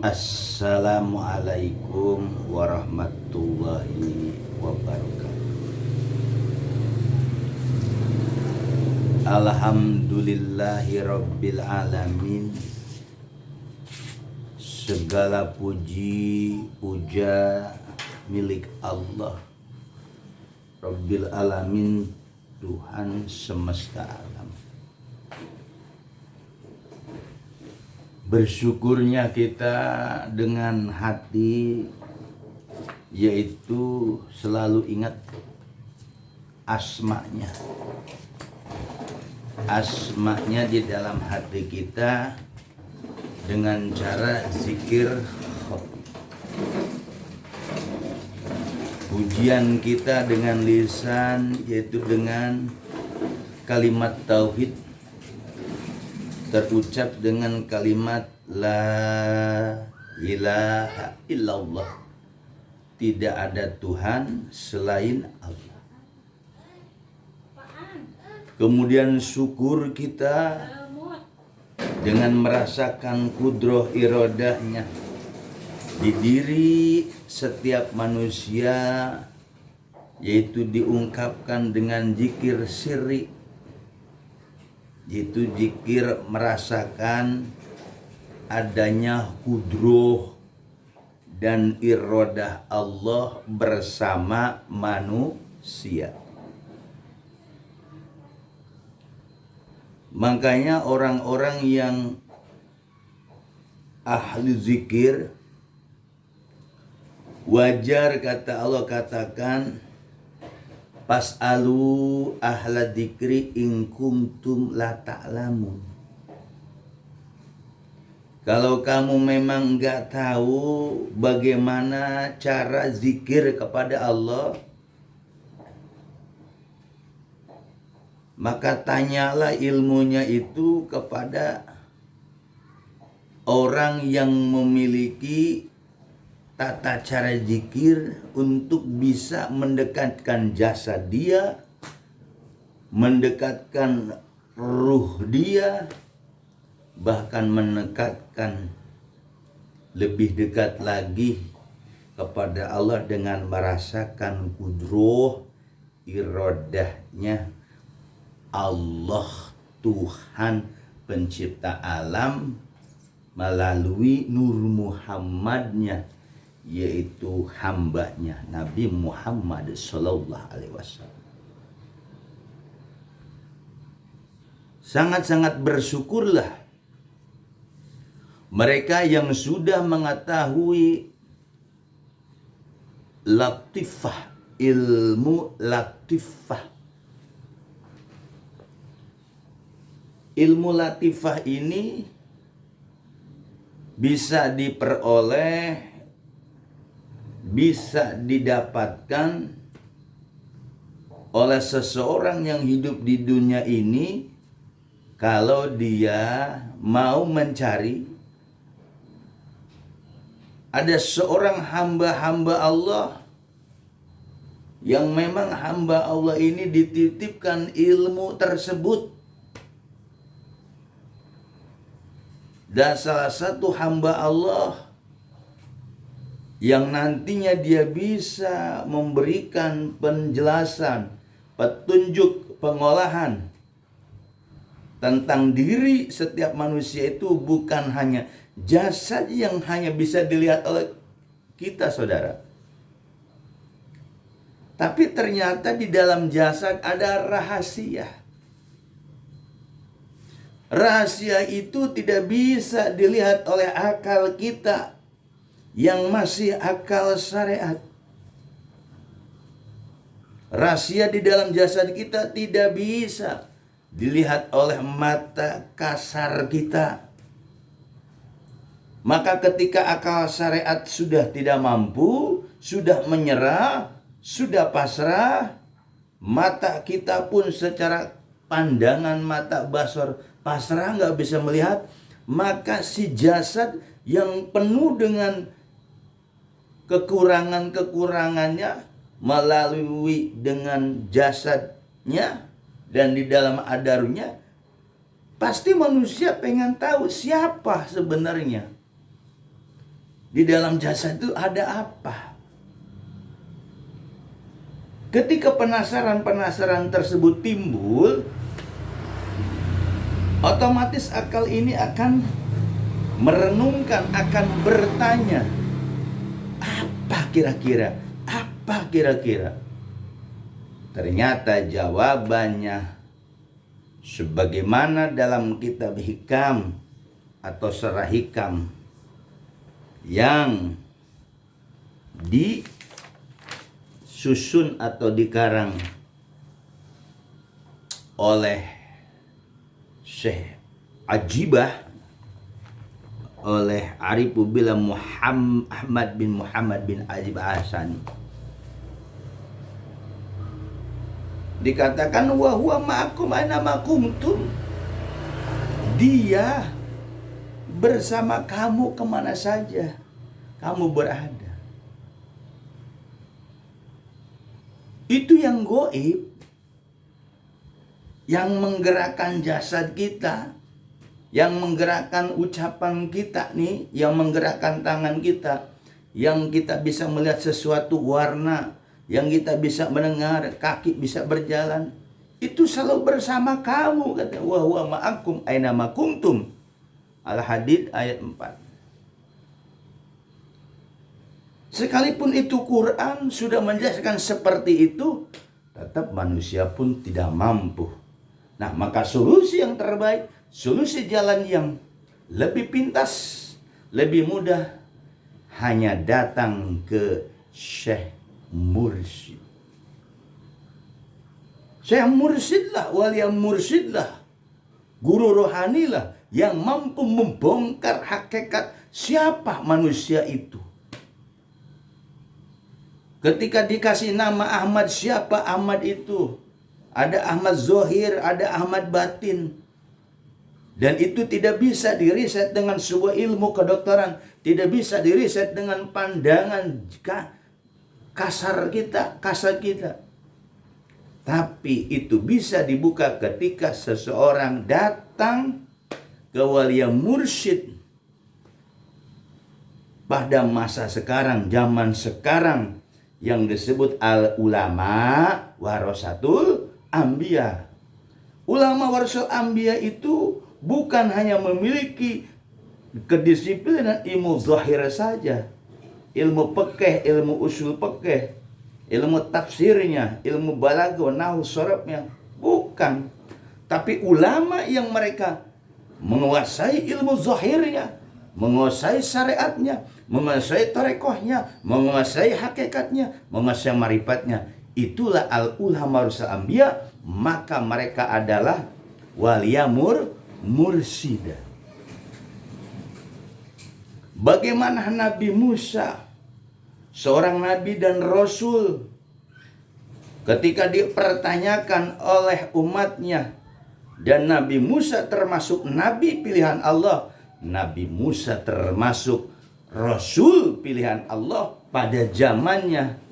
Assalamualaikum warahmatullahi wabarakatuh. Alhamdulillahi rabbil alamin. Segala puji puja milik Allah Rabbil alamin, Tuhan semesta alam. Bersyukurnya kita dengan hati, yaitu selalu ingat asma'nya. Asma'nya di dalam hati kita dengan cara zikir. Pujian kita dengan lisan, yaitu dengan kalimat tauhid, terucap dengan kalimat la ilaha illallah, tidak ada Tuhan selain Allah. Kemudian syukur kita dengan merasakan kudroh irodahnya di diri setiap manusia, yaitu diungkapkan dengan zikir sirri, yaitu zikir merasakan adanya kudroh dan irodah Allah bersama manusia. Makanya orang-orang yang ahli zikir, wajar kata Allah katakan, Pas'alu ahla dzikri in kuntum la ta'lamun. Kalau kamu memang enggak tahu bagaimana cara zikir kepada Allah, maka tanyalah ilmunya itu kepada orang yang memiliki tata cara zikir untuk bisa mendekatkan jasad dia, mendekatkan ruh dia, bahkan mendekatkan lebih dekat lagi kepada Allah dengan merasakan kudroh irodahnya Allah, Tuhan pencipta alam, melalui Nur Muhammadnya, yaitu hambanya Nabi Muhammad Sallallahu Alaihi Wasallam. Sangat-sangat bersyukurlah mereka yang sudah mengetahui latifah, ilmu latifah. Ilmu latifah ini bisa diperoleh, bisa didapatkan oleh seseorang yang hidup di dunia ini kalau dia mau mencari. Ada seorang hamba-hamba Allah yang memang hamba Allah ini dititipkan ilmu tersebut. Dan salah satu hamba Allah yang nantinya dia bisa memberikan penjelasan, petunjuk, pengolahan tentang diri setiap manusia itu bukan hanya jasad yang hanya bisa dilihat oleh kita, saudara. Tapi ternyata di dalam jasad ada rahasia. Rahasia itu tidak bisa dilihat oleh akal kita yang masih akal syariat. Rahasia di dalam jasad kita tidak bisa dilihat oleh mata kasar kita. Maka ketika akal syariat sudah tidak mampu, sudah menyerah, sudah pasrah, mata kita pun secara pandangan mata basar pasrah, nggak bisa melihat, maka si jasad yang penuh dengan kekurangan-kekurangannya melalui dengan jasadnya dan di dalam adarunya, pasti manusia pengen tahu siapa sebenarnya Di dalam jasad itu ada apa? Ketika penasaran tersebut timbul, otomatis akal ini akan merenungkan, akan bertanya, apa kira-kira? Apa kira-kira? Ternyata jawabannya sebagaimana dalam kitab hikam atau Syarah Hikam yang disusun atau dikarang oleh Syekh Ajibah, oleh Arifubillah Ahmad bin Muhammad bin Ajibah Hasani. Dikatakan wa huwa ma'akum aina ma kuntum. Dia bersama kamu kemana saja kamu berada. Itu yang gaib, yang menggerakkan jasad kita, yang menggerakkan ucapan kita nih, yang menggerakkan tangan kita, yang kita bisa melihat sesuatu warna, yang kita bisa mendengar, kaki bisa berjalan. Itu selalu bersama kamu, kata wa huwa ma'akum aina ma kuntum. Al-Hadid ayat 4. Sekalipun itu Quran sudah menjelaskan seperti itu, tetap manusia pun tidak mampu. Nah, maka solusi yang terbaik, solusi jalan yang lebih pintas, lebih mudah, hanya datang ke Syekh Mursyid. Syekh Mursyidlah, wali mursyidlah, guru rohanilah yang mampu membongkar hakikat siapa manusia itu. Ketika dikasih nama Ahmad, siapa Ahmad itu? Ada Ahmad Zohir, ada Ahmad Batin. Dan itu tidak bisa diriset dengan sebuah ilmu kedokteran, tidak bisa diriset dengan pandangan kasar kita. Tapi itu bisa dibuka ketika seseorang datang ke wali mursyid pada masa sekarang, zaman sekarang, yang disebut al-ulama warasatul anbiya. Ulama warasatul anbiya itu bukan hanya memiliki kedisiplinan ilmu zahir saja, ilmu fiqh, ilmu usul fiqh, ilmu tafsirnya, ilmu balaghah, nahwu, sharafnya, bukan. Tapi ulama yang mereka menguasai ilmu zahirnya, menguasai syariatnya, menguasai tarekohnya, menguasai hakikatnya, menguasai marifatnya, itulah al-ulama warasatul anbiya. Maka mereka adalah waliya mursyida. Bagaimana Nabi Musa, seorang nabi dan rasul, ketika dipertanyakan oleh umatnya, dan Nabi Musa termasuk nabi pilihan Allah, Nabi Musa termasuk rasul pilihan Allah pada zamannya.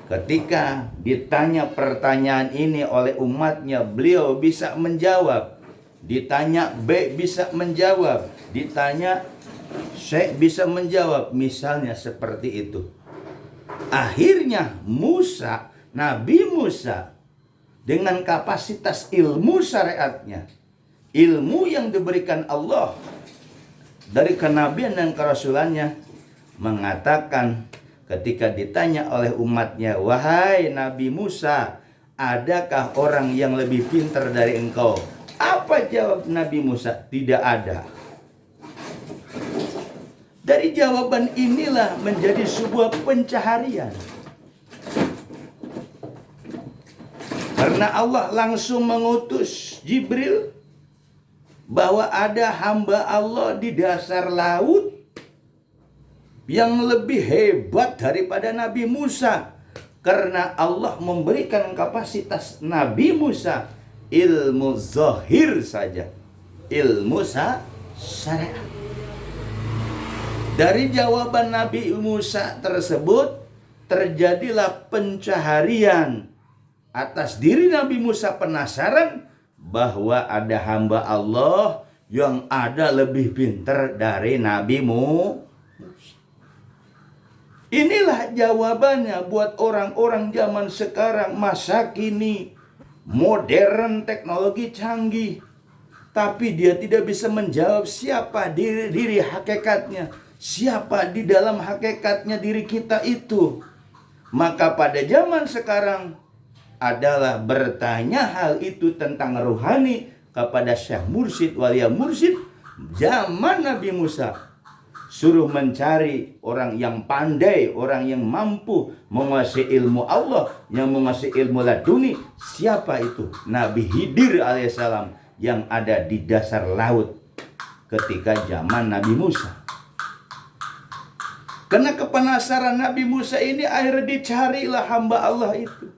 Ketika ditanya pertanyaan ini oleh umatnya, beliau bisa menjawab. Ditanya B bisa menjawab, ditanya C bisa menjawab, misalnya seperti itu. Akhirnya Musa, Nabi Musa, dengan kapasitas ilmu syariatnya, ilmu yang diberikan Allah dari kenabian dan kerasulannya, mengatakan ketika ditanya oleh umatnya, wahai Nabi Musa, adakah orang yang lebih pintar dari engkau? Apa jawab Nabi Musa? Tidak ada. Dari jawaban inilah menjadi sebuah pencaharian. Karena Allah langsung mengutus Jibril bahwa ada hamba Allah di dasar laut yang lebih hebat daripada Nabi Musa. Karena Allah memberikan kapasitas Nabi Musa ilmu zahir saja, ilmu syariat. Dari jawaban Nabi Musa tersebut terjadilah pencaharian atas diri Nabi Musa, penasaran bahwa ada hamba Allah yang ada lebih pintar dari Nabi Musa. Inilah jawabannya buat orang-orang zaman sekarang, masa kini, modern, teknologi canggih. Tapi dia tidak bisa menjawab siapa diri hakikatnya. Siapa di dalam hakikatnya diri kita itu. Maka pada zaman sekarang adalah bertanya hal itu tentang rohani kepada Syekh Mursyid, Walia Mursyid zaman Nabi Musa. Suruh mencari orang yang pandai, orang yang mampu menguasai ilmu Allah, yang menguasai ilmu laduni. Siapa itu? Nabi Khidir alaihissalam yang ada di dasar laut ketika zaman Nabi Musa. Karena kepenasaran Nabi Musa ini, akhirnya dicarilah hamba Allah itu.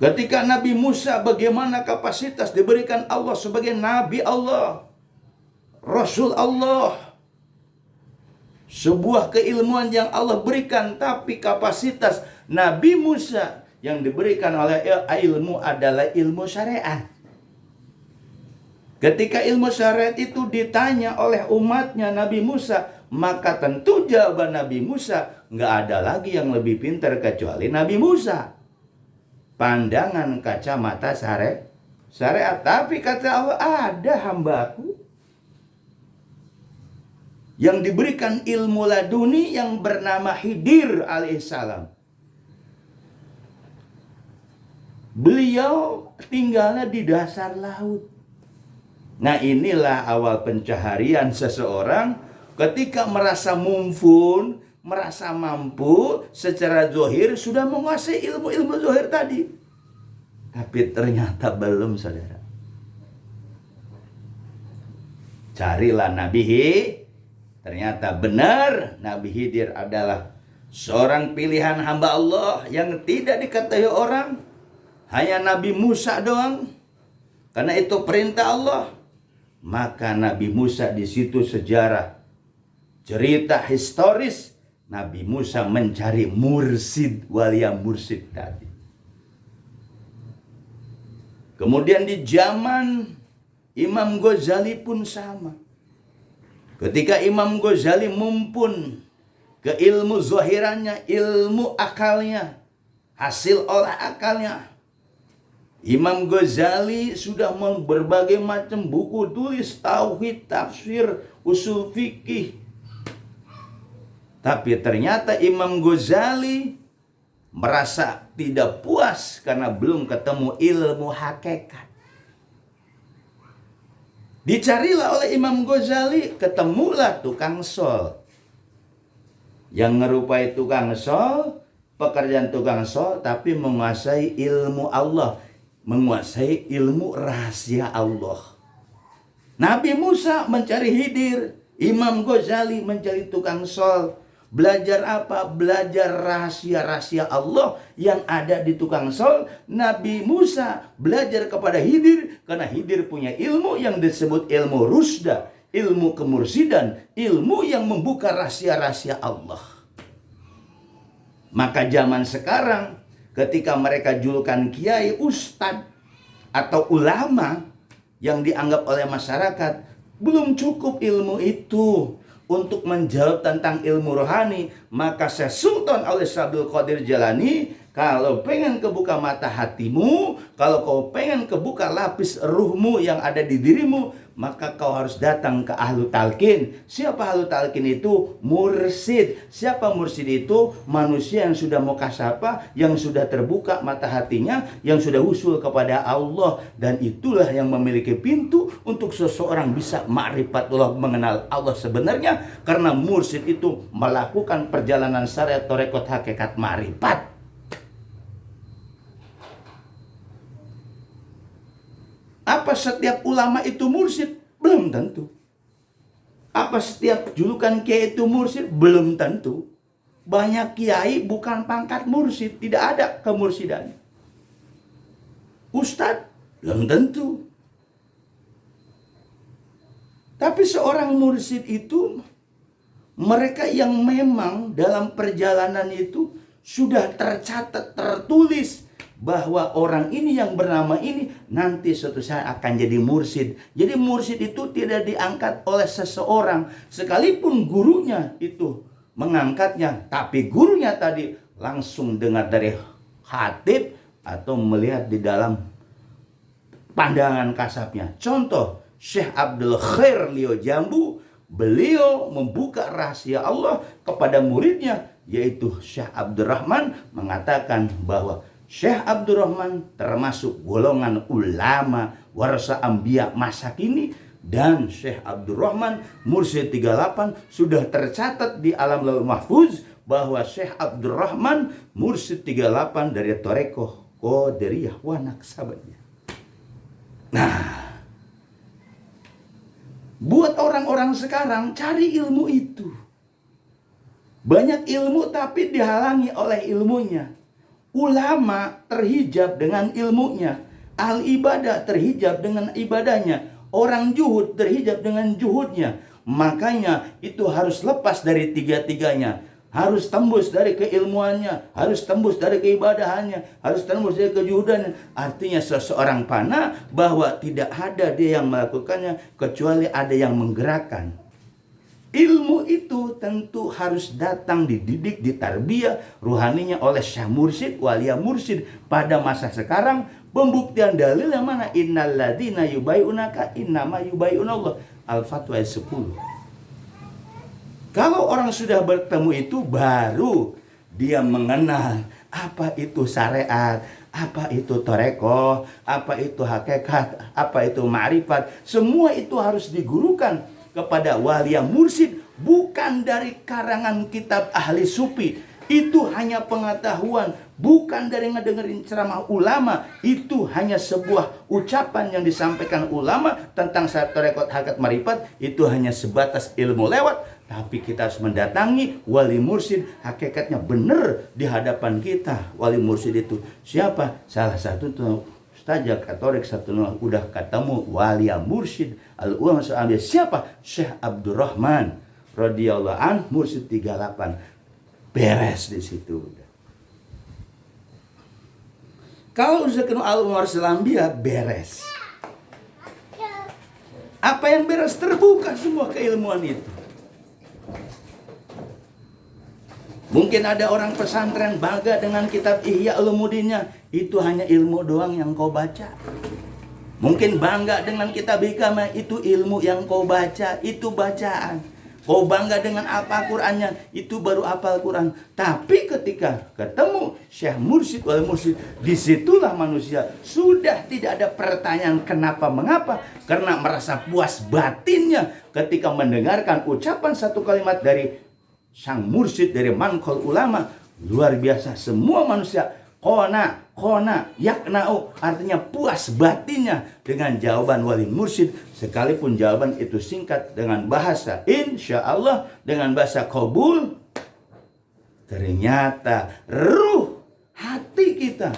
Ketika Nabi Musa, bagaimana kapasitas diberikan Allah sebagai Nabi Allah, Rasul Allah, sebuah keilmuan yang Allah berikan. Tapi kapasitas Nabi Musa yang diberikan oleh ilmu adalah ilmu syariat. Ketika ilmu syariat itu ditanya oleh umatnya Nabi Musa, maka tentu jawaban Nabi Musa nggak ada lagi yang lebih pintar kecuali Nabi Musa. Pandangan kacamata syariat. Tapi kata Allah, ada hambaku yang diberikan ilmu laduni yang bernama Khidir alaihissalam. Beliau tinggalnya di dasar laut. Nah, inilah awal pencaharian seseorang ketika merasa mumfun, merasa mampu secara zahir, sudah menguasai ilmu-ilmu zahir tadi. Tapi ternyata belum, saudara. Carilah Nabi Khidir. Ternyata benar Nabi Khidir adalah seorang pilihan hamba Allah yang tidak diketahui orang. Hanya Nabi Musa doang. Karena itu perintah Allah. Maka Nabi Musa, di situ sejarah, cerita historis, Nabi Musa mencari mursyid, Walia Mursyid tadi. Kemudian di zaman Imam Ghazali pun sama. Ketika Imam Ghazali mumpun ke ilmu zahirannya, ilmu akalnya, hasil olah akalnya, Imam Ghazali sudah berbagai macam buku tulis, tauhid, tafsir, usul fikih. Tapi ternyata Imam Ghazali merasa tidak puas karena belum ketemu ilmu hakikat. Dicarilah oleh Imam Ghazali, ketemulah tukang sol. Yang ngerupai tukang sol, pekerjaan tukang sol, tapi menguasai ilmu Allah. Menguasai ilmu rahasia Allah. Nabi Musa mencari Khidir, Imam Ghazali mencari tukang sol. Belajar apa? Belajar rahasia-rahasia Allah yang ada di tukang sol. Nabi Musa belajar kepada Khidir karena Khidir punya ilmu yang disebut ilmu rusda, ilmu kemursidan, ilmu yang membuka rahasia-rahasia Allah. Maka zaman sekarang ketika mereka julukan kiai, ustadz atau ulama yang dianggap oleh masyarakat, belum cukup ilmu itu untuk menjawab tentang ilmu rohani. Maka Syekh Sultan Abdul Qadir Jailani, kalau pengen kebuka mata hatimu, kalau kau pengen kebuka lapis ruhmu yang ada di dirimu, maka kau harus datang ke ahlu talqin. Siapa ahlu talqin itu? Mursyid. Siapa mursyid itu? Manusia yang sudah mukasyafah, yang sudah terbuka mata hatinya, yang sudah usul kepada Allah. Dan itulah yang memiliki pintu untuk seseorang bisa ma'rifatullah, mengenal Allah sebenarnya. Karena mursyid itu melakukan perjalanan syariat tarekat hakikat ma'rifat. Apa setiap ulama itu mursyid? Belum tentu. Apa setiap julukan kiai itu mursyid? Belum tentu. Banyak kiai bukan pangkat mursyid, tidak ada kemursidan. Ustadz? Belum tentu. Tapi seorang mursyid itu, mereka yang memang dalam perjalanan itu sudah tercatat, tertulis bahwa orang ini yang bernama ini nanti suatu saat akan jadi mursyid. Jadi mursyid itu tidak diangkat oleh seseorang, sekalipun gurunya itu mengangkatnya, tapi gurunya tadi langsung dengar dari khatib atau melihat di dalam pandangan kasapnya. Contoh, Syekh Abdul Khair Lio Jambu, beliau membuka rahasia Allah kepada muridnya, yaitu Syekh Abdurrahman, mengatakan bahwa Syekh Abdurrahman termasuk golongan ulama warasa anbiya masa kini, dan Syekh Abdurrahman Mursyid 38 sudah tercatat di alam lauhul mahfuz bahwa Syekh Abdurrahman Mursyid 38 dari Torekoh Qadiriyah wa Naqsabandiyah. Nah, buat orang-orang sekarang cari ilmu itu. Banyak ilmu tapi dihalangi oleh ilmunya. Ulama terhijab dengan ilmunya. Al-ibadah terhijab dengan ibadahnya. Orang juhud terhijab dengan juhudnya. Makanya itu harus lepas dari tiga-tiganya. Harus tembus dari keilmuannya, harus tembus dari keibadahannya, harus tembus dari kejuhudannya. Artinya seseorang panah bahwa tidak ada dia yang melakukannya kecuali ada yang menggerakkan. Ilmu itu tentu harus datang dididik, ditarbiyah ruhaninya oleh Syekh Mursyid, walia mursyid. Pada masa sekarang pembuktian dalil yang mana? Innalladzina yubai'unaka innama yubai'unallah. Al-Fatwa 10. Kalau orang sudah bertemu itu baru dia mengenal apa itu syariat, apa itu torekoh, apa itu hakikat, apa itu ma'rifat. Semua itu harus digurukan kepada walia mursyid, bukan dari karangan kitab ahli sufi. Itu hanya pengetahuan, bukan dari ngedengerin ceramah ulama. Itu hanya sebuah ucapan yang disampaikan ulama tentang torekot hakikat ma'rifat. Itu hanya sebatas ilmu lewat. Tapi kita harus mendatangi wali mursyid, hakikatnya benar di hadapan kita. Wali mursyid itu siapa? Salah satu tuh Ustaz Katolik satu udah ketemu wali mursyid al-ulama soalnya siapa? Syekh Abdurrahman radhiyallahu an, mursyid 38. Beres di situ udah. Kalau udah kenal al-ulama Islamiyah beres. Apa yang beres? Terbuka semua keilmuan itu. Mungkin ada orang pesantren bangga dengan kitab Ihya Ulumuddinnya. Itu hanya ilmu doang yang kau baca. Mungkin bangga dengan kitab Hikmah. Itu ilmu yang kau baca. Itu bacaan. Kau bangga dengan apa Qur'annya. Itu baru apal Qur'an. Tapi ketika ketemu Syekh Mursyid wal Mursyid, disitulah manusia sudah tidak ada pertanyaan kenapa mengapa. Karena merasa puas batinnya ketika mendengarkan ucapan satu kalimat dari sang mursyid, dari mangkol ulama. Luar biasa, semua manusia kona yakna'u, artinya puas batinnya dengan jawaban wali mursyid, sekalipun jawaban itu singkat dengan bahasa insya Allah, dengan bahasa qabul. Ternyata ruh hati kita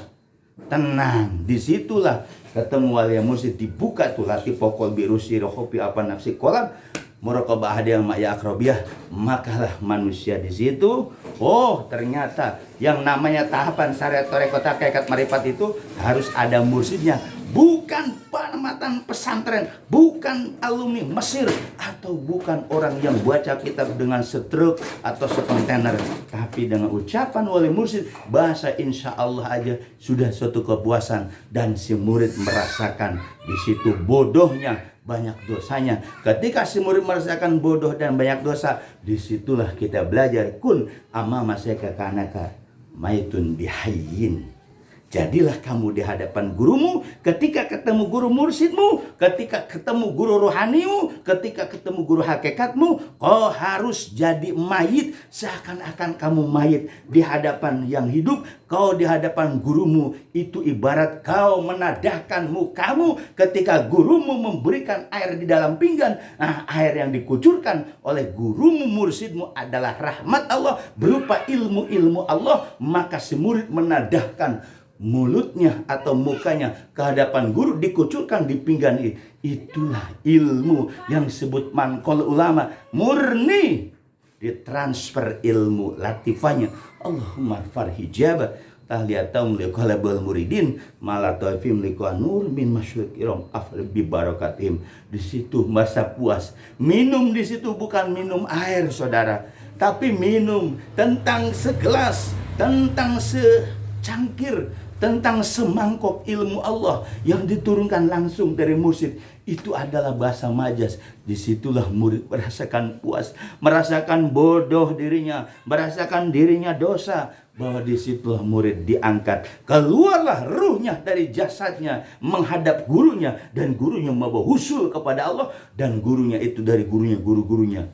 tenang. Disitulah ketemu wali mursyid, dibuka tuh lati pokol biru sirohopi apa nafsi kolam muraqabah hadiah ma'ya akrobiyah. Makalah manusia di situ, oh ternyata yang namanya tahapan syariat torekot hakikat marifat itu harus ada mursyidnya. Bukan penamatan pesantren, bukan alumni Mesir, atau bukan orang yang baca kitab dengan setruk atau sekontainer, tapi dengan ucapan wali mursyid, bahasa insya Allah aja sudah suatu kepuasan. Dan si murid merasakan di situ bodohnya, banyak dosanya. Ketika si murid merasakan bodoh dan banyak dosa, disitulah kita belajar kun amama syekha kanaka maitun bihayyin. Jadilah kamu di hadapan gurumu, ketika ketemu guru mursyidmu, ketika ketemu guru rohanimu, ketika ketemu guru hakikatmu, kau harus jadi mayit, seakan-akan kamu mayit di hadapan yang hidup. Kau di hadapan gurumu itu ibarat kau menadahkan mukamu ketika gurumu memberikan air di dalam pinggan. Nah, air yang dikucurkan oleh gurumu mursyidmu adalah rahmat Allah berupa ilmu-ilmu Allah. Maka si murid menadahkan mulutnya atau mukanya ke hadapan guru, dikucurkan di pinggan. Itulah ilmu yang disebut manqol ulama, murni ditransfer ilmu latifahnya. Allahumma farhijaba tahliyatum liqalabul muridin malatofim liqanur min masyriqirom afl bi barakatim. Di situ masa puas. Minum di situ bukan minum air, saudara, tapi minum tentang segelas, tentang secangkir, tentang semangkok ilmu Allah yang diturunkan langsung dari mursyid. Itu adalah bahasa majas. Disitulah murid merasakan puas, merasakan bodoh dirinya, merasakan dirinya dosa. Bahwa disitulah murid diangkat. Keluarlah ruhnya dari jasadnya, menghadap gurunya. Dan gurunya membawa usul kepada Allah. Dan gurunya itu dari gurunya, gurunya.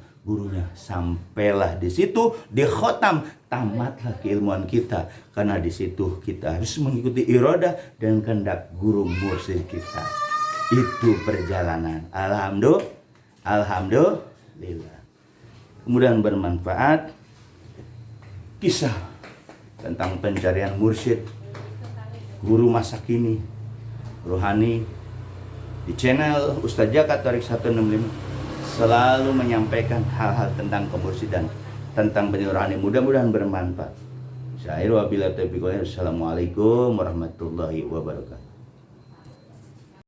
Sampailah di situ, di khotam, tamatlah keilmuan kita. Karena di situ kita harus mengikuti iradah dan kehendak guru mursyid kita. Itu perjalanan. Alhamdulillah. Kemudian bermanfaat kisah tentang pencarian mursyid, guru masa kini, rohani di channel Ustaz Jaka Tarik 165 selalu menyampaikan hal-hal tentang kemursidan, tentang penyuluhan. Mudah-mudahan bermanfaat. Assalamualaikum warahmatullahi wabarakatuh.